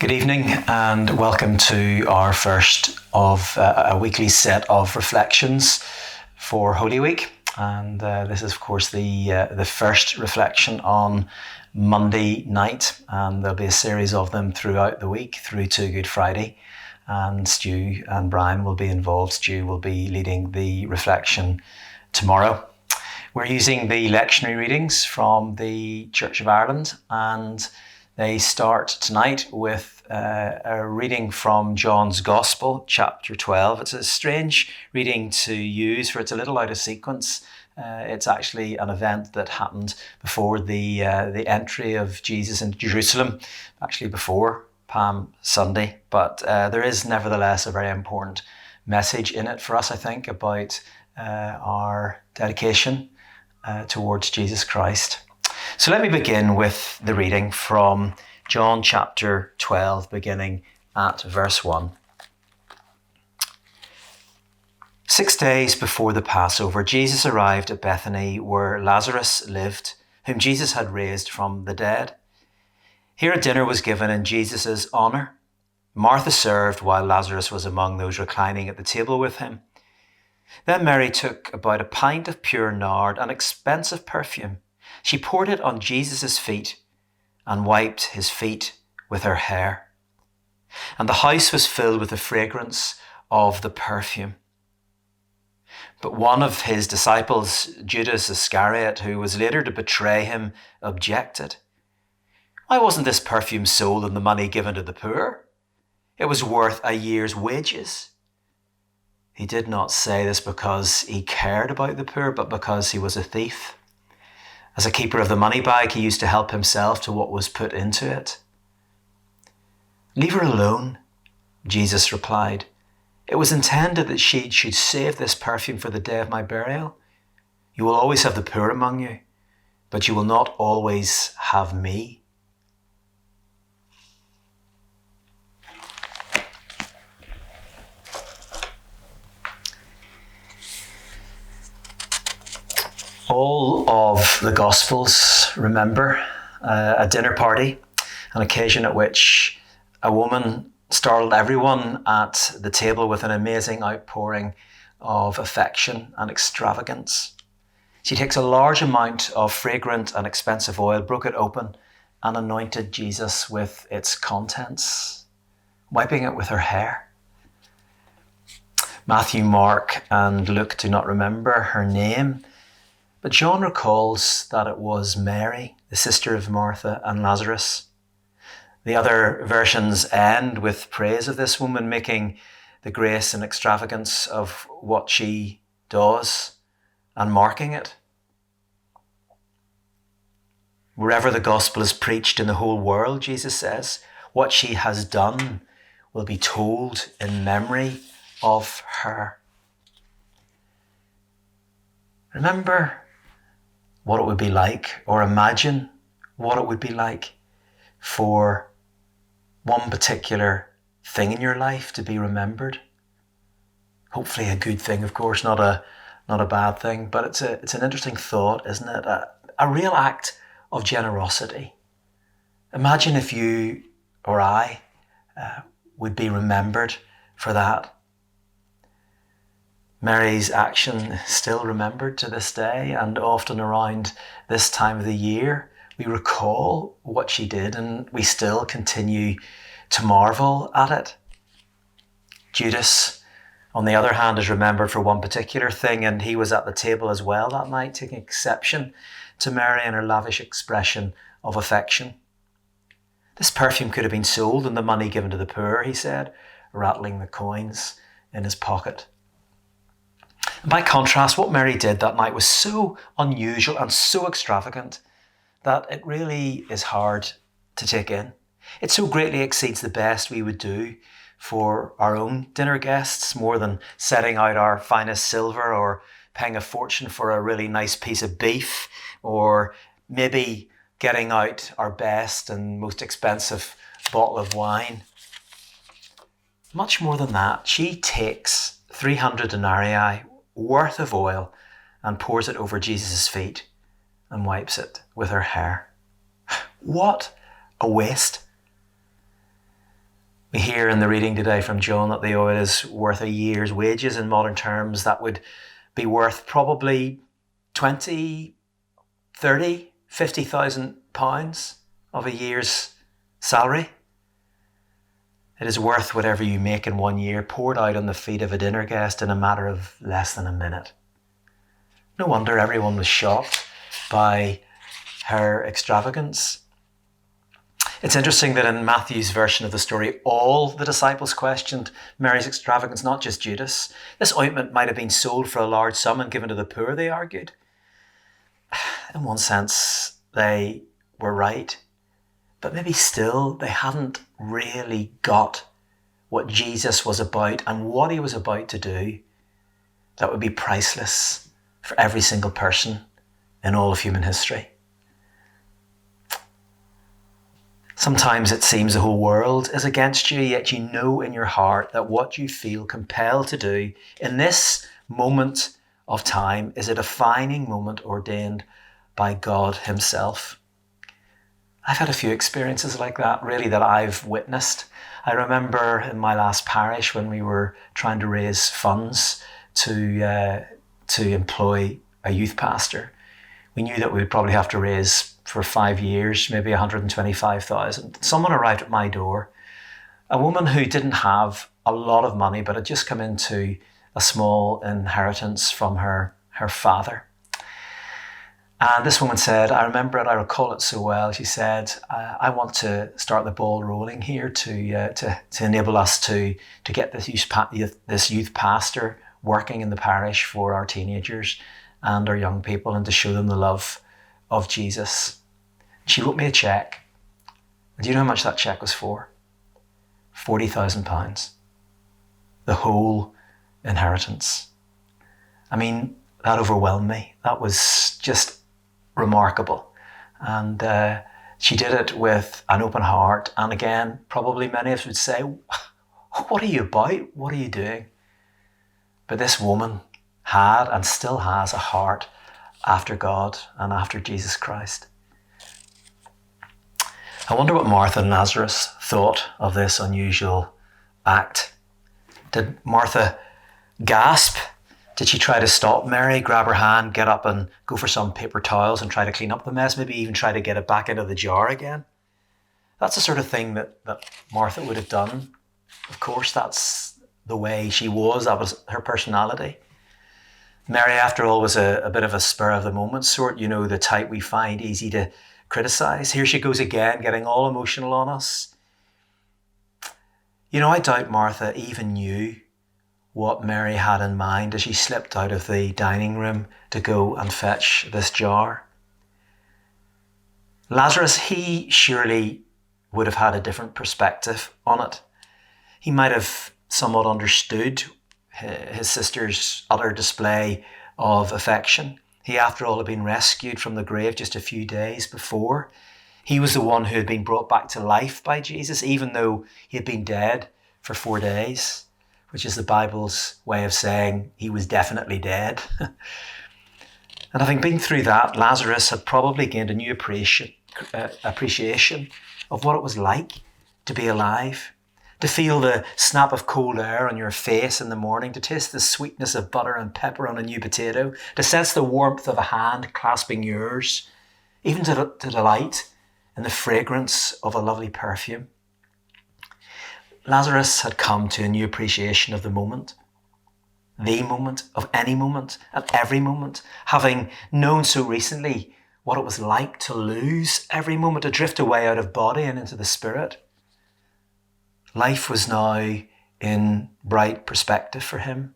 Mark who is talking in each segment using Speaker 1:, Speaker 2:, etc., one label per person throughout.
Speaker 1: Good evening and welcome to our first of a weekly set of reflections for Holy Week. And this is, of course, the first reflection on Monday night. And there'll be a series of them throughout the week through to Good Friday. And Stu and Brian will be involved. Stu will be leading the reflection tomorrow. We're using the lectionary readings from the Church of Ireland, and they start tonight with a reading from John's Gospel, chapter 12. It's a strange reading to use, for it's a little out of sequence. It's actually an event that happened before the entry of Jesus into Jerusalem, actually before Palm Sunday. But there is nevertheless a very important message in it for us, I think, about our dedication towards Jesus Christ. So let me begin with the reading from John chapter 12, beginning at verse 1. 6 days before the Passover, Jesus arrived at Bethany, where Lazarus lived, whom Jesus had raised from the dead. Here a dinner was given in Jesus' honour. Martha served while Lazarus was among those reclining at the table with him. Then Mary took about a pint of pure nard, an expensive perfume. She poured it on Jesus' feet and wiped his feet with her hair. And the house was filled with the fragrance of the perfume. But one of his disciples, Judas Iscariot, who was later to betray him, objected. Why wasn't this perfume sold and the money given to the poor? It was worth a year's wages. He did not say this because he cared about the poor, but because he was a thief. As a keeper of the money bag, he used to help himself to what was put into it. Leave her alone, Jesus replied. It was intended that she should save this perfume for the day of my burial. You will always have the poor among you, but you will not always have me. All of the Gospels remember a dinner party, an occasion at which a woman startled everyone at the table with an amazing outpouring of affection and extravagance. She takes a large amount of fragrant and expensive oil, broke it open, and anointed Jesus with its contents, wiping it with her hair. Matthew, Mark, and Luke do not remember her name, but John recalls that it was Mary, the sister of Martha and Lazarus. The other versions end with praise of this woman, making the grace and extravagance of what she does and marking it. Wherever the gospel is preached in the whole world, Jesus says, what she has done will be told in memory of her. Remember what it would be like, or imagine what it would be like for one particular thing in your life to be remembered. Hopefully a good thing, of course, not a bad thing, but it's an interesting thought, isn't it? A real act of generosity. Imagine if you or I would be remembered for that. Mary's action is still remembered to this day, and often around this time of the year, we recall what she did and we still continue to marvel at it. Judas, on the other hand, is remembered for one particular thing, and he was at the table as well that night, taking exception to Mary and her lavish expression of affection. This perfume could have been sold and the money given to the poor, he said, rattling the coins in his pocket. And by contrast, what Mary did that night was so unusual and so extravagant that it really is hard to take in. It so greatly exceeds the best we would do for our own dinner guests, more than setting out our finest silver or paying a fortune for a really nice piece of beef, or maybe getting out our best and most expensive bottle of wine. Much more than that, she takes 300 denarii worth of oil and pours it over Jesus' feet and wipes it with her hair. What a waste. We hear in the reading today from John that the oil is worth a year's wages. In modern terms, that would be worth probably 20, 30, 50,000 pounds of a year's salary. It is worth whatever you make in 1 year, poured out on the feet of a dinner guest in a matter of less than a minute. No wonder everyone was shocked by her extravagance. It's interesting that in Matthew's version of the story, all the disciples questioned Mary's extravagance, not just Judas. This ointment might have been sold for a large sum and given to the poor, they argued. In one sense, they were right, but maybe still they hadn't really got what Jesus was about and what he was about to do that would be priceless for every single person in all of human history. Sometimes it seems the whole world is against you, yet you know in your heart that what you feel compelled to do in this moment of time is a defining moment ordained by God himself. I've had a few experiences like that, really, that I've witnessed. I remember in my last parish when we were trying to raise funds to employ a youth pastor. We knew that we would probably have to raise for 5 years, maybe 125,000. Someone arrived at my door, a woman who didn't have a lot of money, but had just come into a small inheritance from her father. And this woman said, I remember it, I recall it so well. She said, I want to start the ball rolling here to enable us to get this youth pastor working in the parish for our teenagers and our young people and to show them the love of Jesus. She wrote me a cheque. Do you know how much that cheque was for? £40,000. The whole inheritance. I mean, that overwhelmed me. That was just remarkable. And she did it with an open heart. And again, probably many of us would say, what are you about? What are you doing? But this woman had and still has a heart after God and after Jesus Christ. I wonder what Martha and Lazarus thought of this unusual act. Did Martha gasp? Did she try to stop Mary, grab her hand, get up and go for some paper towels and try to clean up the mess, maybe even try to get it back into the jar again? That's the sort of thing that Martha would have done. Of course, that's the way she was. That was her personality. Mary, after all, was a bit of a spur of the moment sort, the type we find easy to criticize. Here she goes again, getting all emotional on us. I doubt Martha even knew what Mary had in mind as she slipped out of the dining room to go and fetch this jar. Lazarus, he surely would have had a different perspective on it. He might have somewhat understood his sister's utter display of affection. He, after all, had been rescued from the grave just a few days before. He was the one who had been brought back to life by Jesus, even though he had been dead for 4 days, which is the Bible's way of saying he was definitely dead. And having been through that, Lazarus had probably gained a new appreciation of what it was like to be alive, to feel the snap of cold air on your face in the morning, to taste the sweetness of butter and pepper on a new potato, to sense the warmth of a hand clasping yours, even to delight in the fragrance of a lovely perfume. Lazarus had come to a new appreciation of the moment of any moment, at every moment, having known so recently what it was like to lose every moment, to drift away out of body and into the spirit. Life was now in bright perspective for him,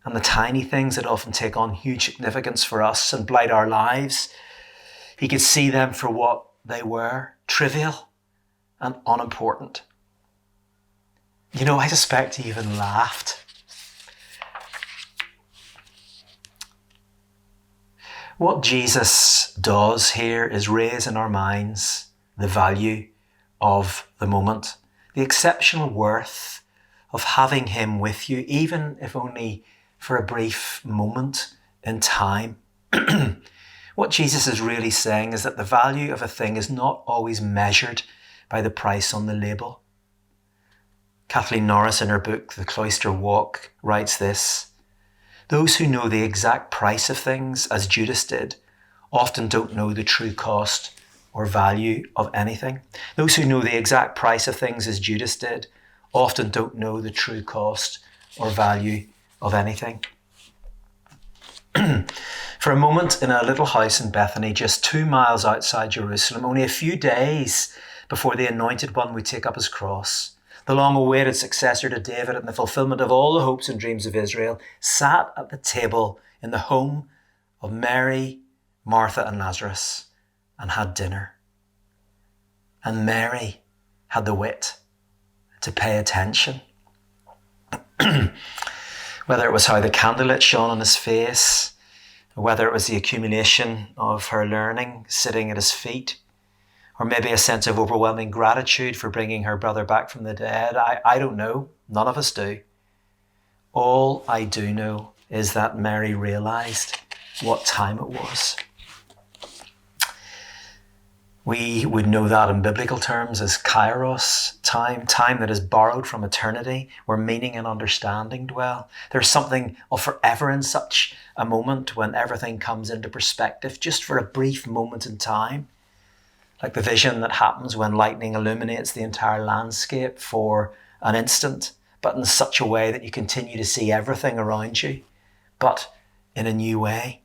Speaker 1: and the tiny things that often take on huge significance for us and blight our lives, he could see them for what they were, trivial and unimportant. I suspect he even laughed. What Jesus does here is raise in our minds the value of the moment, the exceptional worth of having him with you, even if only for a brief moment in time. What Jesus is really saying is that the value of a thing is not always measured by the price on the label. Kathleen Norris, in her book, The Cloister Walk, writes this: "Those who know the exact price of things, as Judas did, often don't know the true cost or value of anything. Those who know the exact price of things, as Judas did, often don't know the true cost or value of anything." For a moment, in a little house in Bethany, just 2 miles outside Jerusalem, only a few days before the Anointed One would take up his cross, the long-awaited successor to David and the fulfillment of all the hopes and dreams of Israel, sat at the table in the home of Mary, Martha, and Lazarus, and had dinner. And Mary had the wit to pay attention. Whether it was how the candlelit shone on his face, or whether it was the accumulation of her learning sitting at his feet, or maybe a sense of overwhelming gratitude for bringing her brother back from the dead, I don't know. None of us do. All I do know is that Mary realized what time it was. We would know that in biblical terms as kairos, time that is borrowed from eternity, where meaning and understanding dwell. There's something of forever in such a moment when everything comes into perspective, just for a brief moment in time. Like the vision that happens when lightning illuminates the entire landscape for an instant, but in such a way that you continue to see everything around you, but in a new way.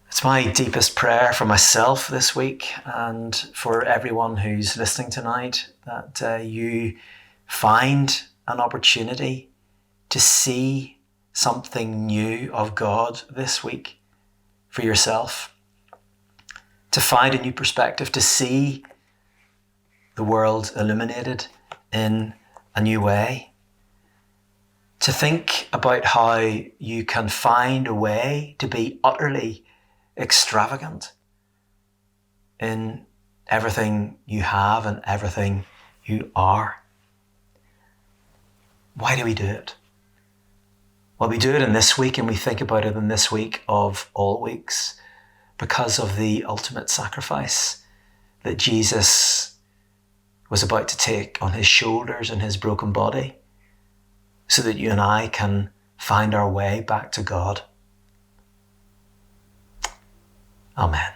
Speaker 1: It's my deepest prayer for myself this week and for everyone who's listening tonight that you find an opportunity to see something new of God this week for yourself, to find a new perspective, to see the world illuminated in a new way, to think about how you can find a way to be utterly extravagant in everything you have and everything you are. Why do we do it? Well, we do it in this week, and we think about it in this week of all weeks because of the ultimate sacrifice that Jesus was about to take on his shoulders and his broken body so that you and I can find our way back to God. Amen.